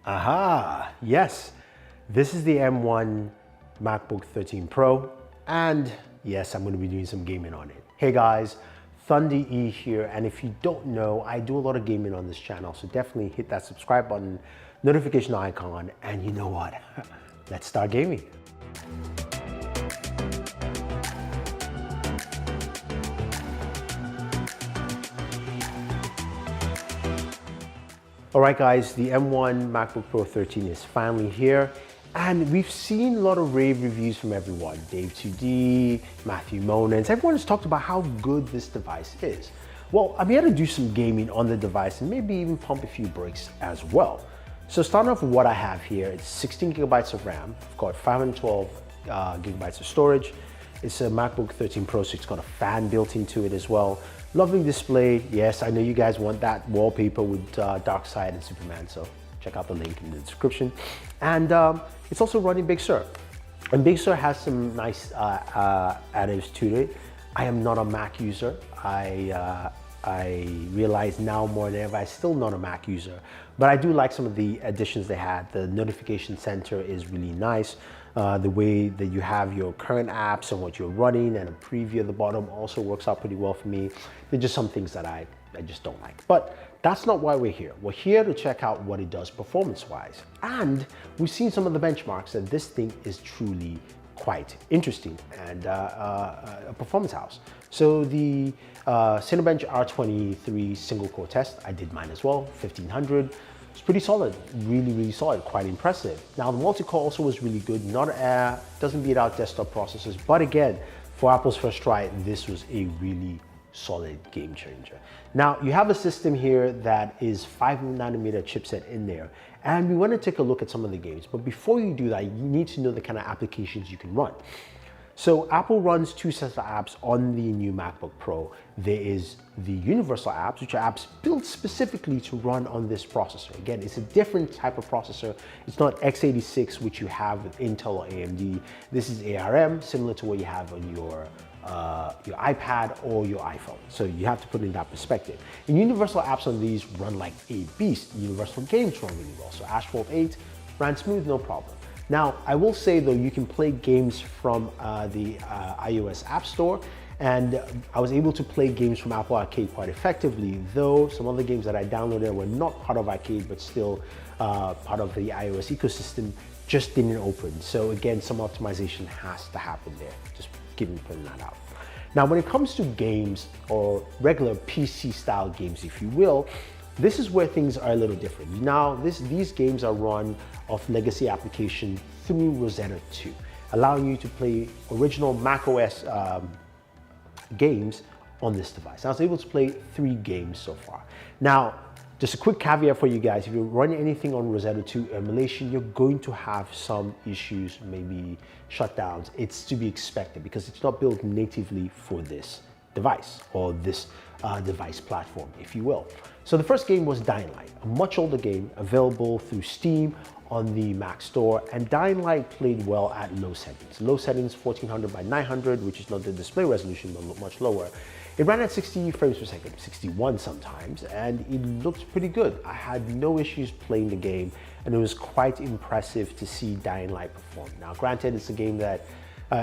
Aha, yes, this is the M1 MacBook 13 Pro, and yes, I'm going to be doing some gaming on it. Hey guys, Thunder E here, and if you don't know, I do a lot of gaming on this channel, so definitely hit that subscribe button, notification icon, and you know what? Let's start gaming. All right guys, the M1 MacBook Pro 13 is finally here, and we've seen a lot of rave reviews from everyone. Dave 2D, Matthew Monens, everyone has talked about how good this device is. Well, I'm here to do some gaming on the device and maybe even pump a few brakes as well. So starting off with what I have here, it's 16 gigabytes of RAM, I've got 512 gigabytes of storage. It's a MacBook 13 Pro, so it's got a fan built into it as well. Lovely display. Yes, I know you guys want that wallpaper with Darkseid and Superman, so check out the link in the description. And it's also running Big Sur. And Big Sur has some nice additives to it. I am not a Mac user. I realize now more than ever, I'm still not a Mac user, but I do like some of the additions they had. The notification center is really nice. The way that you have your current apps and what you're running, and a preview at the bottom also works out pretty well for me. There's just some things that I just don't like, but that's not why we're here. We're here to check out what it does performance-wise. And we've seen some of the benchmarks, and this thing is truly quite interesting and a performance house. So the Cinebench R23 single core test, I did mine as well, 1500. It's pretty solid, really solid, quite impressive. Now the multi-core also was really good, doesn't beat out desktop processors, but again, for Apple's first try, this was a really solid game changer. Now you have a system here that is 5nm chipset in there, and we want to take a look at some of the games, but before you do that, you need to know the kind of applications you can run. So Apple runs two sets of apps on the new MacBook Pro. There is the universal apps, which are apps built specifically to run on this processor. Again, it's a different type of processor. It's not x86, which you have with Intel or AMD. This is ARM, similar to what you have on your iPad or your iPhone. So you have to put it in that perspective. And universal apps on these run like a beast. Universal games run really well. So Asphalt 8 ran smooth, no problem. Now, I will say though, you can play games from the iOS App Store, and I was able to play games from Apple Arcade quite effectively, though some of the games that I downloaded were not part of Arcade, but still part of the iOS ecosystem, just didn't open. So again, some optimization has to happen there. Just keep putting that out. Now, when it comes to games, or regular PC style games, if you will, this is where things are a little different. Now, these games are run off legacy application through Rosetta 2, allowing you to play original macOS games on this device. I was able to play 3 games so far. Now, just a quick caveat for you guys, if you're running anything on Rosetta 2 emulation, you're going to have some issues, maybe shutdowns. It's to be expected because it's not built natively for this device, or this device platform, if you will. So the first game was Dying Light, a much older game available through Steam on the Mac Store, and Dying Light played well at low settings. Low settings, 1400 by 900, which is not the display resolution, but much lower. It ran at 60 frames per second, 61 sometimes, and it looked pretty good. I had no issues playing the game, and it was quite impressive to see Dying Light perform. Now, granted, it's a game that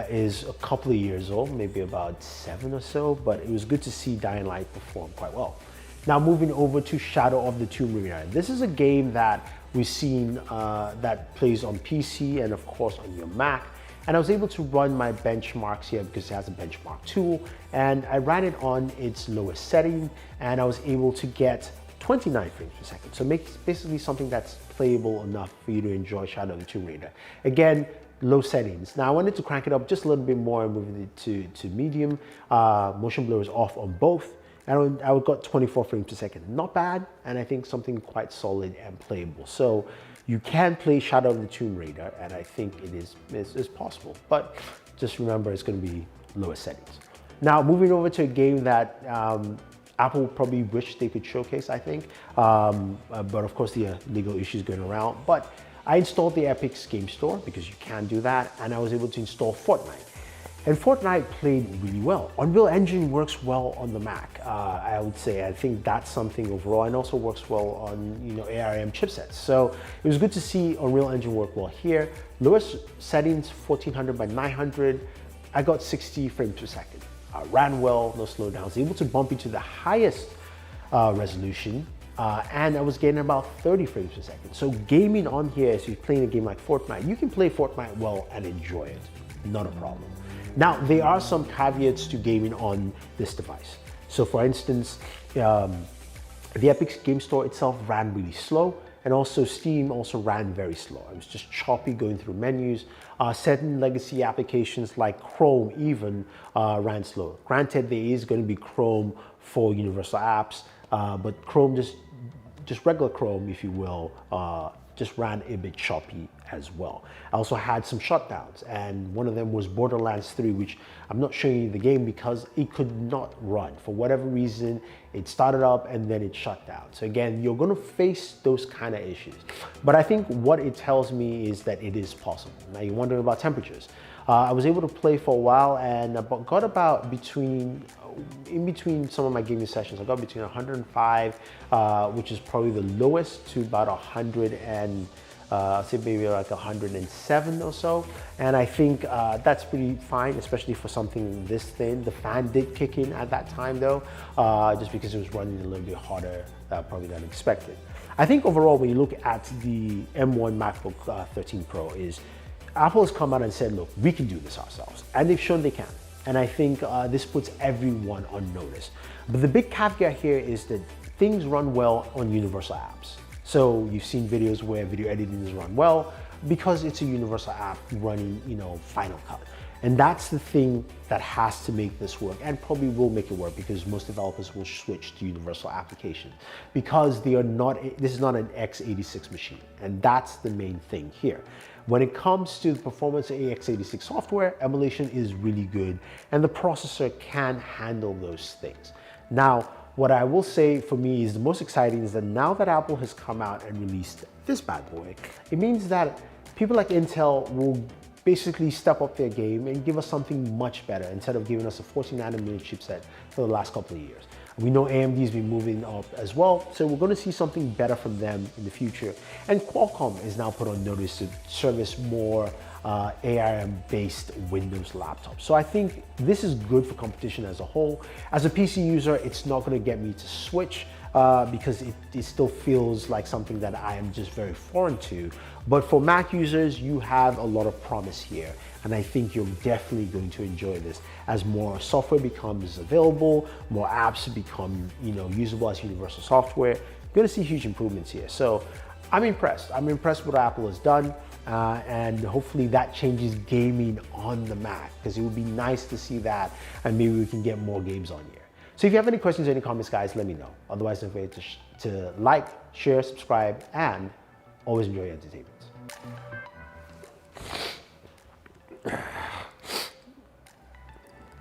is a couple of years old, maybe about 7 or so, but it was good to see Dying Light perform quite well. Now moving over to Shadow of the Tomb Raider. This is a game that we've seen that plays on PC and of course on your Mac. And I was able to run my benchmarks here because it has a benchmark tool, and I ran it on its lowest setting, and I was able to get 29 frames per second. So basically something that's playable enough for you to enjoy Shadow of the Tomb Raider. Again, low settings. Now I wanted to crank it up just a little bit more and move it to medium. Motion blur is off on both. And I got 24 frames per second. Not bad, and I think something quite solid and playable. So you can play Shadow of the Tomb Raider, and I think it is possible. But just remember, it's going to be lower settings. Now moving over to a game that Apple probably wished they could showcase, I think. But of course, the legal issues going around. But I installed the Epic's Game Store because you can do that, and I was able to install Fortnite. And Fortnite played really well. Unreal Engine works well on the Mac, I would say. I think that's something overall, and also works well on ARM chipsets. So it was good to see Unreal Engine work well here. Lowest settings, 1400 by 900. I got 60 frames per second. Ran well, no slowdowns. Able to bump into the highest resolution, and I was getting about 30 frames per second. So gaming on here, as you're playing a game like Fortnite, you can play Fortnite well and enjoy it, not a problem. Now, there are some caveats to gaming on this device. So for instance, the Epic Game Store itself ran really slow, and also Steam also ran very slow. It was just choppy going through menus. Certain legacy applications like Chrome even ran slow. Granted, there is going to be Chrome for universal apps, but Chrome, just regular Chrome, if you will, just ran a bit choppy as well. I also had some shutdowns, and one of them was Borderlands 3, which I'm not showing you the game because it could not run. For whatever reason, it started up and then it shut down. So again, you're gonna face those kind of issues. But I think what it tells me is that it is possible. Now you're wondering about temperatures. I was able to play for a while and got about in between some of my gaming sessions, I got between 105, which is probably the lowest, to about 100 and I'll say maybe like 107 or so. And I think that's pretty fine, especially for something this thin. The fan did kick in at that time though, just because it was running a little bit harder, probably than expected. I think overall, when you look at the M1 MacBook 13 Pro, is Apple has come out and said, look, we can do this ourselves. And they've shown they can. And I think this puts everyone on notice. But the big caveat here is that things run well on universal apps. So you've seen videos where video editing is run well because it's a universal app running, Final Cut. And that's the thing that has to make this work, and probably will make it work, because most developers will switch to universal applications because this is not an x86 machine. And that's the main thing here. When it comes to the performance of x86 software, emulation is really good, and the processor can handle those things. Now, what I will say for me is the most exciting is that now that Apple has come out and released this bad boy, it means that people like Intel will basically step up their game and give us something much better instead of giving us a 14nm chipset for the last couple of years. We know AMD's been moving up as well, so we're going to see something better from them in the future. And Qualcomm is now put on notice to service more ARM-based Windows laptops. So I think this is good for competition as a whole. As a PC user, it's not going to get me to switch because it still feels like something that I am just very foreign to. But for Mac users, you have a lot of promise here. And I think you're definitely going to enjoy this as more software becomes available, more apps become usable as universal software. You're going to see huge improvements here. So I'm impressed. I'm impressed with what Apple has done. And hopefully that changes gaming on the Mac, because it would be nice to see that, and maybe we can get more games on here. So if you have any questions or any comments, guys, let me know. Otherwise, don't forget to like, share, subscribe, and always enjoy your entertainment.